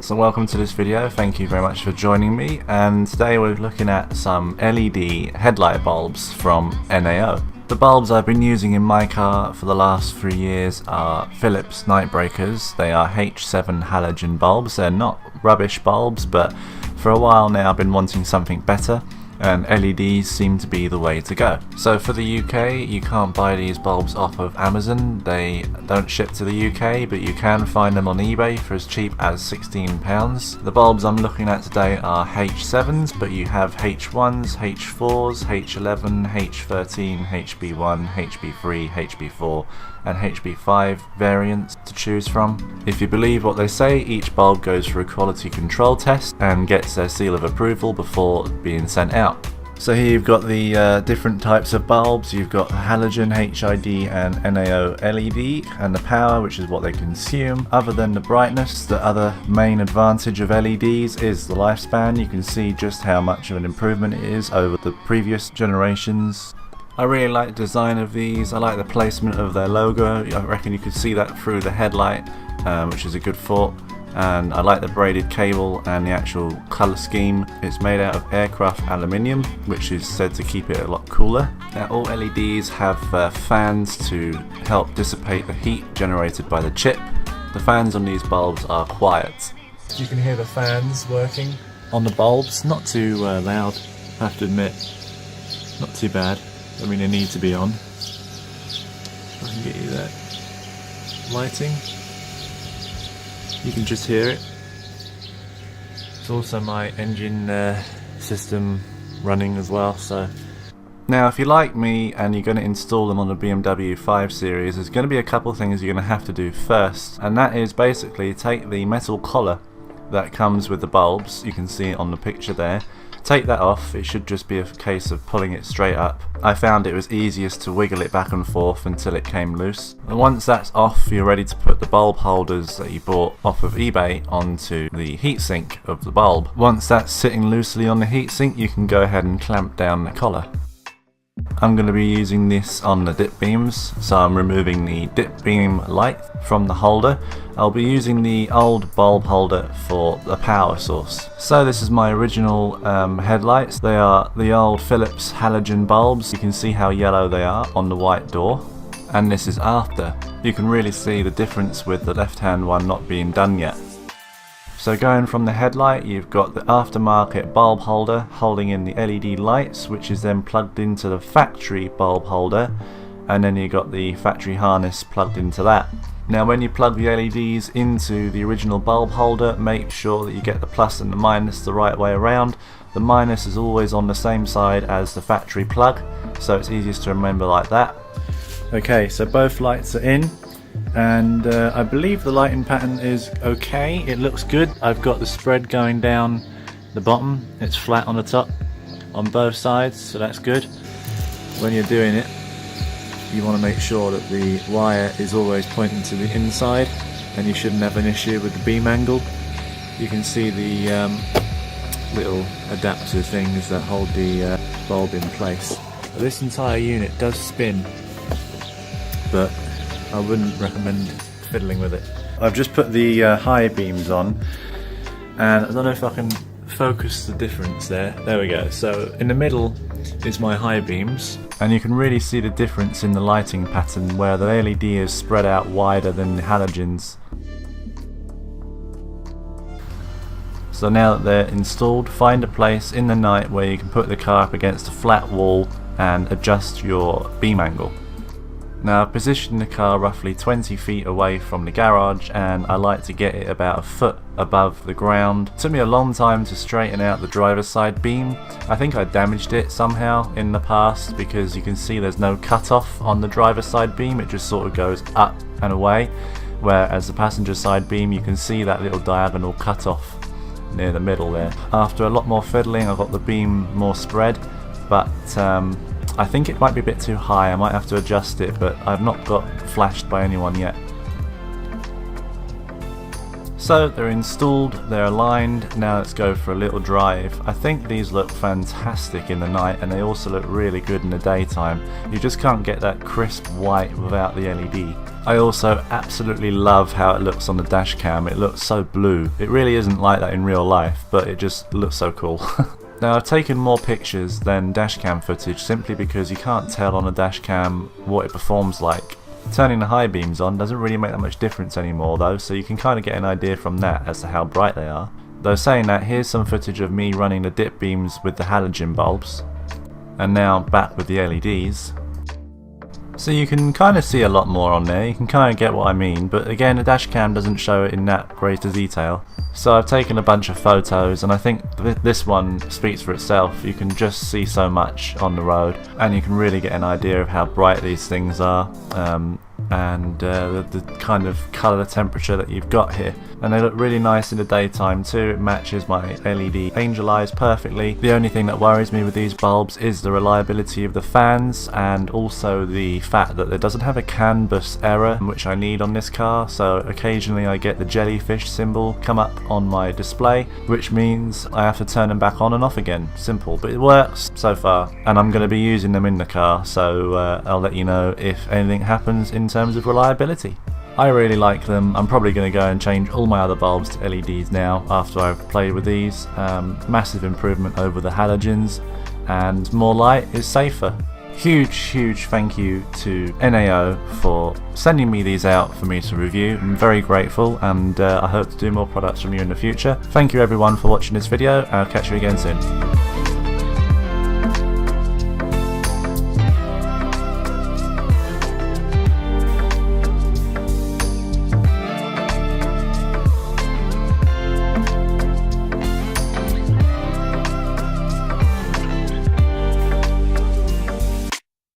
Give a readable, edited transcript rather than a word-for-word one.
So welcome to this video, thank you very much for joining me, and today we're looking at some LED headlight bulbs from NAO. The bulbs I've been using in my car for the last 3 years are Philips Nightbreakers. They are H7 halogen bulbs. They're not rubbish bulbs, but for a while now I've been wanting something better, and LEDs seem to be the way to go. So for the UK, you can't buy these bulbs off of Amazon. They don't ship to the UK, but you can find them on eBay for as cheap as £16. The bulbs I'm looking at today are H7s, but you have H1s, H4s, H11, H13, HB1, HB3, HB4 and HB5 variants to choose from. If you believe what they say, each bulb goes through a quality control test and gets their seal of approval before being sent out. So here you've got the different types of bulbs. You've got halogen, HID and NAO LED, and the power, which is what they consume. Other than the brightness, the other main advantage of LEDs is the lifespan. You can see just how much of an improvement it is over the previous generations. I really like the design of these. I like the placement of their logo. I reckon you could see that through the headlight, which is a good thought. And I like the braided cable and the actual colour scheme. It's made out of aircraft aluminium, which is said to keep it a lot cooler. Now, all LEDs have fans to help dissipate the heat generated by the chip. The fans on these bulbs are quiet. You can hear the fans working on the bulbs. Not too loud, I have to admit. Not too bad. I mean, they need to be on. I can get you that lighting. You can just hear it. It's also my engine system running as well. So now, if you're like me and you're going to install them on the BMW 5 Series, there's going to be a couple things you're going to have to do first, and that is basically take the metal collar that comes with the bulbs. You can see it on the picture there. Take that off. It should just be a case of pulling it straight up. I found it was easiest to wiggle it back and forth until it came loose. And once that's off, you're ready to put the bulb holders that you bought off of eBay onto the heatsink of the bulb. Once that's sitting loosely on the heatsink, you can go ahead and clamp down the collar. I'm going to be using this on the dip beams, so I'm removing the dip beam light from the holder. I'll be using the old bulb holder for the power source. So this is my original headlights. They are the old Philips halogen bulbs. You can see how yellow they are on the white door. And this is after. You can really see the difference with the left hand one not being done yet. So going from the headlight, you've got the aftermarket bulb holder holding in the LED lights, which is then plugged into the factory bulb holder, and then you've got the factory harness plugged into that. Now, when you plug the LEDs into the original bulb holder, make sure that you get the plus and the minus the right way around. The minus is always on the same side as the factory plug, so it's easiest to remember like that. Okay, so both lights are in. And I believe the lighting pattern is okay. It looks good. I've got the spread going down the bottom. It's flat on the top on both sides, so that's good. When you're doing it, you want to make sure that the wire is always pointing to the inside, and you shouldn't have an issue with the beam angle. You can see the little adapter things that hold the bulb in place. This entire unit does spin, but I wouldn't recommend fiddling with it. I've just put the high beams on, and I don't know if I can focus the difference there. There we go. So in the middle is my high beams, and you can really see the difference in the lighting pattern where the LED is spread out wider than the halogens. So now that they're installed, find a place in the night where you can put the car up against a flat wall and adjust your beam angle. Now, I've positioned the car roughly 20 feet away from the garage, and I like to get it about a foot above the ground. It took me a long time to straighten out the driver's side beam. I think I damaged it somehow in the past, because you can see there's no cut-off on the driver's side beam. It just sort of goes up and away, whereas the passenger side beam, you can see that little diagonal cut-off. near the middle there. After a lot more fiddling, I got the beam more spread, but I think it might be a bit too high. I might have to adjust it, but I've not got flashed by anyone yet. So they're installed, they're aligned, now let's go for a little drive. I think these look fantastic in the night, and they also look really good in the daytime. You just can't get that crisp white without the LED. I also absolutely love how it looks on the dash cam. It looks so blue. It really isn't like that in real life, but it just looks so cool. Now I've taken more pictures than dashcam footage simply because you can't tell on a dashcam what it performs like. Turning the high beams on doesn't really make that much difference anymore though, so you can kind of get an idea from that as to how bright they are. Though saying that, here's some footage of me running the dip beams with the halogen bulbs, and now back with the LEDs. So you can kind of see a lot more on there, you can kind of get what I mean, but again the dashcam doesn't show it in that greater detail. So I've taken a bunch of photos, and I think this one speaks for itself. You can just see so much on the road, and you can really get an idea of how bright these things are, and the kind of colour temperature that you've got here. And they look really nice in the daytime too. It matches my LED angel eyes perfectly. The only thing that worries me with these bulbs is the reliability of the fans, and also the fact that it doesn't have a CAN bus error, which I need on this car. So occasionally I get the jellyfish symbol come up on my display, which means I have to turn them back on and off again. Simple, but it works so far, and I'm going to be using them in the car, so I'll let you know if anything happens in terms of reliability. I really like them. I'm probably going to go and change all my other bulbs to LEDs now after I've played with these. Massive improvement over the halogens, and more light is safer. Huge thank you to NAO for sending me these out for me to review. I'm very grateful, and I hope to do more products from you in the future. Thank you everyone for watching this video. I'll catch you again soon.